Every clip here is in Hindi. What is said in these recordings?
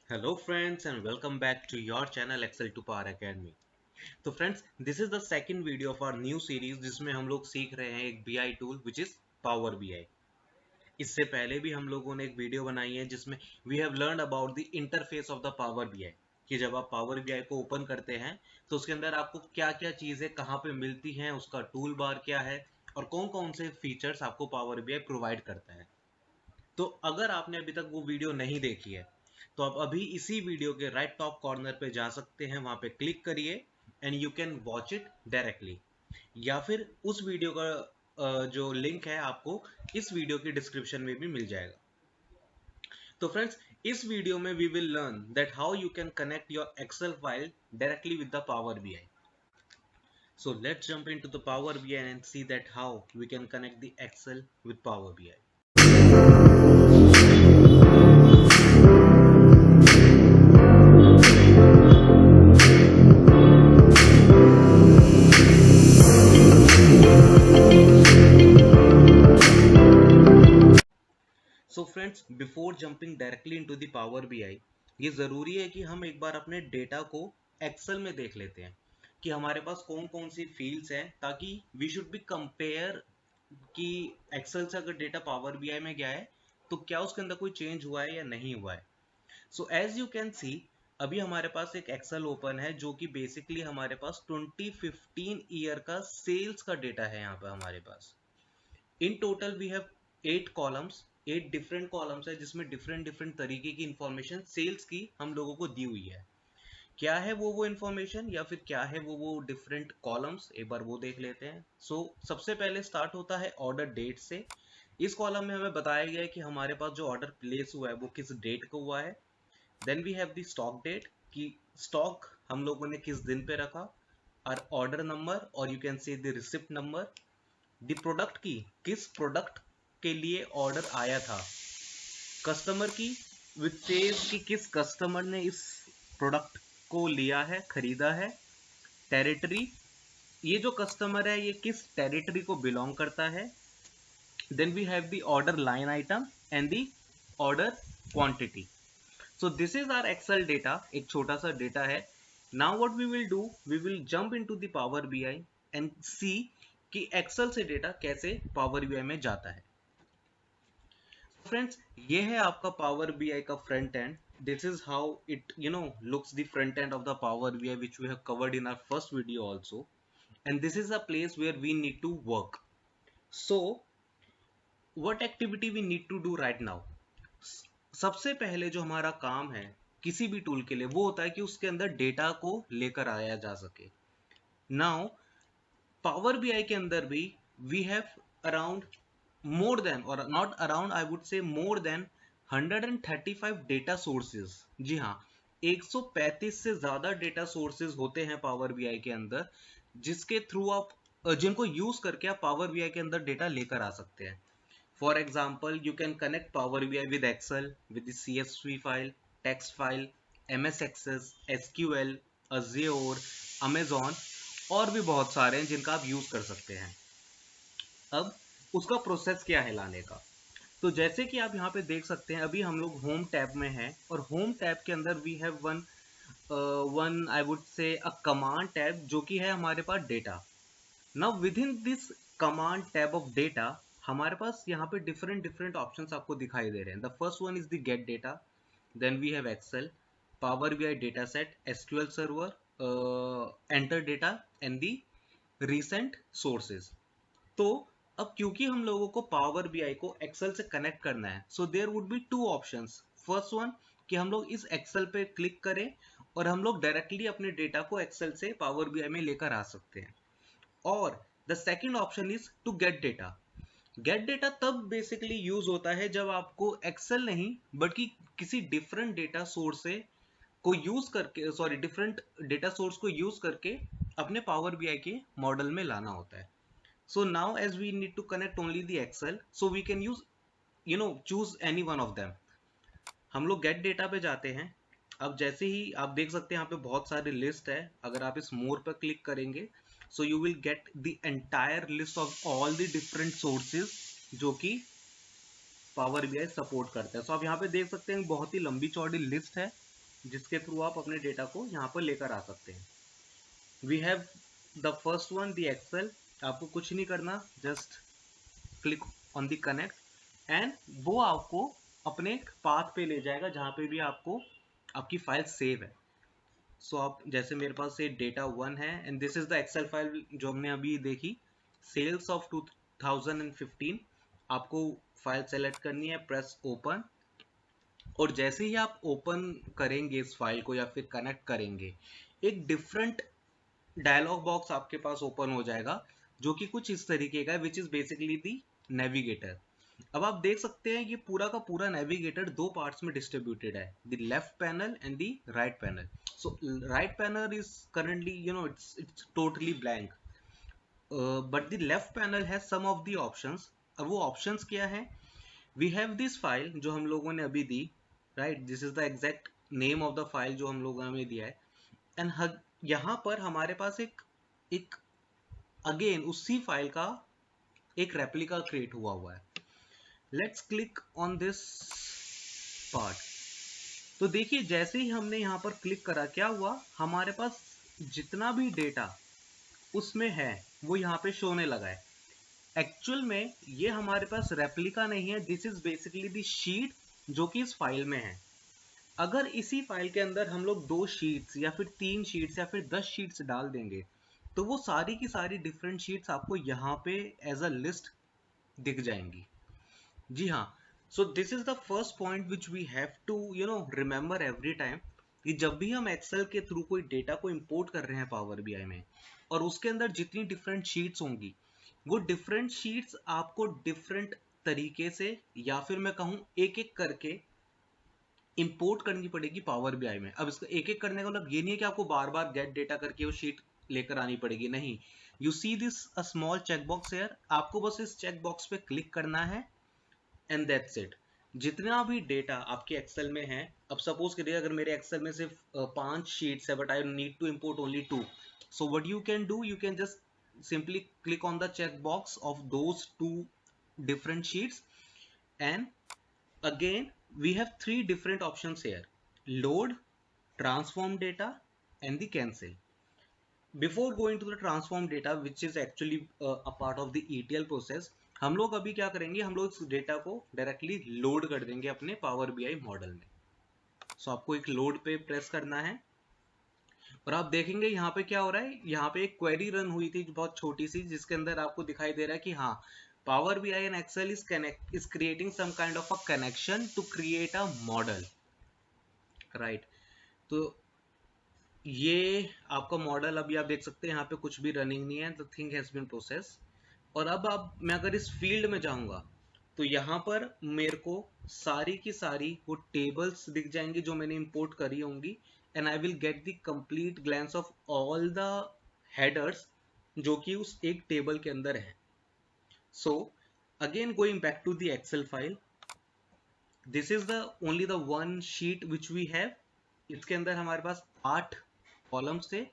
Hello friends and welcome back to your channel Excel to Power Academy। तो friends this is the second video of our new series जिसमें हम लोग सीख रहे हैं एक BI tool which is Power BI. इससे पहले भी हम लोगों ने एक वीडियो बनाई है जिसमें we have learn about the interface of the power BI कि जब आप पावर बीआई को ओपन करते हैं तो उसके अंदर आपको क्या क्या चीजें कहाँ पे मिलती हैं, उसका टूल बार क्या है और कौन कौन से फीचर्स आपको पावर बीआई प्रोवाइड करता है। तो अगर आपने अभी तक वो वीडियो नहीं देखी है तो आप अभी इसी वीडियो के राइट टॉप कॉर्नर पे जा सकते हैं, वहां पे क्लिक करिए and you can watch it directly, या फिर उस वीडियो का जो लिंक है आपको इस वीडियो की डिस्क्रिप्शन में भी मिल जाएगा। तो फ्रेंड्स, इस वीडियो में we will learn that how you can connect your Excel file directly with the power BI. So let's jump into the Power BI and see that how we can connect the Excel with Power BI. So friends, before jumping directly into the power BI, ये जरूरी है कि हम एक बार अपने डेटा को एक्सेल में देख लेते हैं कि हमारे पास कौन कौन सी फील्ड्स हैं, ताकि वी शुड बी कंपेयर कि एक्सेल से अगर डेटा पावर बीआई में गया है तो क्या उसके अंदर कोई चेंज हुआ है या नहीं हुआ है। So as you can see, अभी हमारे पास एक एक्सेल ओपन है जो कि बेसिकली हमारे पास 2015 ईयर का सेल्स का डेटा है। यहाँ पे हमारे पास in total we have 8 columns, 8 different columns है जिसमें डिफरेंट डिफरेंट तरीके की इंफॉर्मेशन सेल्स की हम लोगों को दी हुई है। क्या है वो इंफॉर्मेशन या फिर क्या है वो डिफरेंट कॉलम्स, एक बार वो देख लेते हैं। सबसे पहले स्टार्ट होता है ऑर्डर डेट से। इस कॉलम में हमें बताया गया है कि हमारे पास जो ऑर्डर प्लेस हुआ है वो किस डेट को हुआ है। Then we have the stock date कि स्टॉक हम लोगों ने किस दिन पे रखा, और ऑर्डर नंबर और you can say the receipt number. The product की, किस प्रोडक्ट के लिए ऑर्डर आया था। कस्टमर की, विच सेज कि किस कस्टमर ने इस प्रोडक्ट को लिया है, खरीदा है। टेरिटरी, ये जो कस्टमर है ये किस टेरिटरी को बिलोंग करता है। Then we have the order line item and the order quantity. So this is our Excel data, एक छोटा सा डेटा है। Now what we will do, we will jump into the power BI and see कि एक्सेल से डेटा कैसे पावर बीआई में जाता है। फ्रेंड्स, ये है आपका पावर बीआई का front end. This is how it looks the front end of the power BI which we have covered in our first video also, and this is a place where we need to work. So what activity we need to do right now. सबसे पहले जो हमारा काम है किसी भी टूल के लिए वो होता है कि उसके अंदर डेटा को लेकर आया जा सके। नाउ पावर बीआई के अंदर भी we have around more than, or not around, I would say more than 135 data sources. जी हाँ, 135 से ज्यादा डेटा सोर्सेज होते हैं पावर बीआई के अंदर, जिसके थ्रू आप जिनको यूज करके आप पावर बीआई के अंदर डेटा लेकर आ सकते हैं। For example, you can connect Power BI with Excel, with CSV file, text file, MS Access, SQL, Azure, Amazon, और भी बहुत सारे हैं जिनका आप यूज कर सकते हैं। अब उसका प्रोसेस क्या है लाने का, तो जैसे कि आप यहाँ पे देख सकते हैं अभी हम लोग होम टैब में हैं, और होम टैब के अंदर we have one I would say a command tab जो कि है हमारे पास data. Now with in this command tab of data हमारे पास यहाँ पे डिफरेंट डिफरेंट ऑप्शंस आपको दिखाई दे रहे हैं। The first one is the get data, then we have Excel, Power BI data set, SQL server, enter data and the recent sources. तो अब क्योंकि हम लोगों को पावर बीआई को एक्सेल से कनेक्ट करना है, so there would be two options. First one कि हम लोग इस एक्सेल पे क्लिक करें और हम लोग डायरेक्टली अपने डेटा को एक्सेल से पावर बीआई में लेकर आ सकते हैं। और the second option is to get data. Get data तब बेसिकली यूज होता है जब आपको एक्सेल नहीं बल्कि किसी डिफरेंट डेटा सोर्स से को यूज करके, सॉरी, डिफरेंट डेटा सोर्स को यूज करके अपने पावर बीआई के मॉडल में लाना होता है। So now as we need to connect only the Excel, so we can use, choose any one of them. हम लोग get data पे जाते हैं। अब जैसे ही आप देख सकते हैं यहाँ पे बहुत सारी लिस्ट है, अगर आप इस मोर पर क्लिक करेंगे so you will get the entire list of all the different sources जो कि पावर बीआई सपोर्ट करता है। आप यहाँ पे देख सकते हैं बहुत ही लंबी चौड़ी लिस्ट है, जिसके थ्रू आप अपने डेटा को यहाँ पर लेकर आ सकते हैं। We have the first one, the Excel. आपको कुछ नहीं करना, just click on the connect and वो आपको अपने पाथ पे ले जाएगा जहाँ पे भी आपको आपकी फाइल सेव है। सो आप जैसे मेरे पास ये डेटा 1 है and this is the Excel file जो हमने अभी देखी, सेल्स ऑफ 2015। आपको फाइल सेलेक्ट करनी है, प्रेस ओपन, और जैसे ही आप ओपन करेंगे इस फाइल को या फिर कनेक्ट करेंगे, एक डिफरेंट डायलॉग बॉक्स आपके पास ओपन हो जाएगा जो कि कुछ इस तरीके का है, which is basically the navigator. अब आप देख सकते हैं ये पूरा का पूरा नेविगेटर दो पार्ट्स में डिस्ट्रीब्यूटेड है, the left panel and the right panel. So right panel is currently it's totally blank, but the left panel has some of the options। अब वो options क्या है? We have this file जो हम लोगों ने अभी दी, right? This is the exact name of the file जो हम लोगों ने दिया है, and यहाँ पर हमारे पास एक अगेन उसी फाइल का एक रेप्लिका क्रिएट हुआ है। Let's click on this part. तो देखिए जैसे ही हमने यहाँ पर क्लिक करा, क्या हुआ, हमारे पास जितना भी डेटा उसमें है वो यहाँ पे शो होने लगा है। एक्चुअल में ये हमारे पास रेप्लिका नहीं है, this is basically the sheet जो कि इस फाइल में है। अगर इसी फाइल के अंदर हम लोग 2 शीट्स या फिर 3 शीट्स या फिर 10 शीट्स डाल देंगे तो वो सारी की सारी डिफरेंट शीट्स आपको यहाँ पे एज अ लिस्ट दिख जाएंगी। जी हाँ, so this is the first point which we have to remember every time, कि जब भी हम एक्सेल के थ्रू कोई डेटा को इंपोर्ट कर रहे हैं पावर बीआई में, और उसके अंदर जितनी डिफरेंट शीट्स होंगी, वो डिफरेंट शीट्स आपको डिफरेंट तरीके से या फिर मैं कहूँ एक एक करके इंपोर्ट करनी पड़ेगी पावर बीआई में। अब इसका एक एक करने का मतलब ये नहीं है कि आपको बार बार गेट डेटा करके वो शीट लेकर आनी पड़ेगी, नहीं। You see this a small check box here, आपको बस इस चेक बॉक्स पे क्लिक करना है एंड दैट्स इट। जितना भी डेटा आपके एक्सेल में है, अब सपोज करिए अगर मेरे एक्सेल में सिर्फ 5 शीट्स है but I need to import only 2, so what you can do, you can just simply click on the checkbox of those 2 different sheets, and again we have 3 different options here: load, transform data and the cancel. Before going to the transform data which is actually a part of the ETL process, हम लोग अभी क्या करेंगे, हम लोग इस डेटा को डायरेक्टली लोड कर देंगे अपने पावर बीआई मॉडल में। सो आपको एक लोड पे प्रेस करना है और आप देखेंगे यहाँ पे क्या हो रहा है, यहाँ पे एक क्वेरी रन हुई थी बहुत छोटी सी, जिसके अंदर आपको दिखाई दे रहा है कि हाँ, Power BI and Excel is creating some kind of a connection to create a model, right. तो ये आपका मॉडल अभी आप देख सकते हैं यहाँ पे कुछ भी रनिंग नहीं है, the thing has been process. और अब मैं अगर इस फील्ड में जाऊंगा तो यहाँ पर मेरे को सारी की सारी वो टेबल्स दिख जाएंगी जो मैंने इंपोर्ट करी होंगी, and I will get the complete glance of all the headers जो कि उस एक टेबल के अंदर है। So again going back to the Excel file, this is the only the one sheet which we have। इसके अंदर हमारे पास 8 कॉलम्स थे।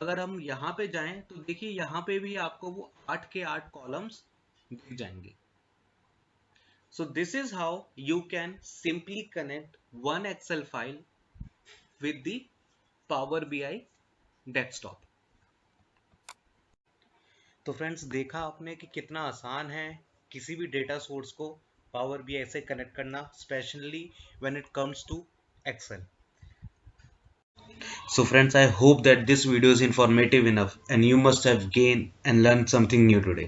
अगर हम यहाँ पे जाएं तो देखिए यहाँ पे भी आपको वो 8 के 8 कॉलम्स दिख जाएंगे। So this is how you can simply connect one Excel file with the Power BI desktop। तो फ्रेंड्स देखा आपने कि कितना आसान है किसी भी डेटा सोर्स को पावर बीआई से कनेक्ट करना, specially when it comes to Excel. So friends, I hope that this video is informative enough and you must have gained and learned something new today.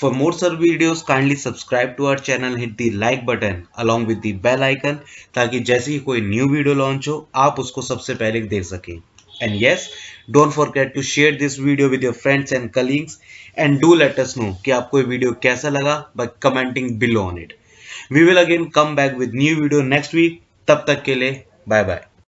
For more such videos, kindly subscribe to our channel, hit the like button along with the bell icon ताकि जैसे ही कोई न्यू वीडियो लॉन्च हो आप उसको सबसे पहले देख सकें। And yes, don't forget to share this video with your friends and colleagues and do let us know कि आपको ये वीडियो कैसा लगा by commenting below on it. We will again come back with new video next week. तब तक के लिए bye bye.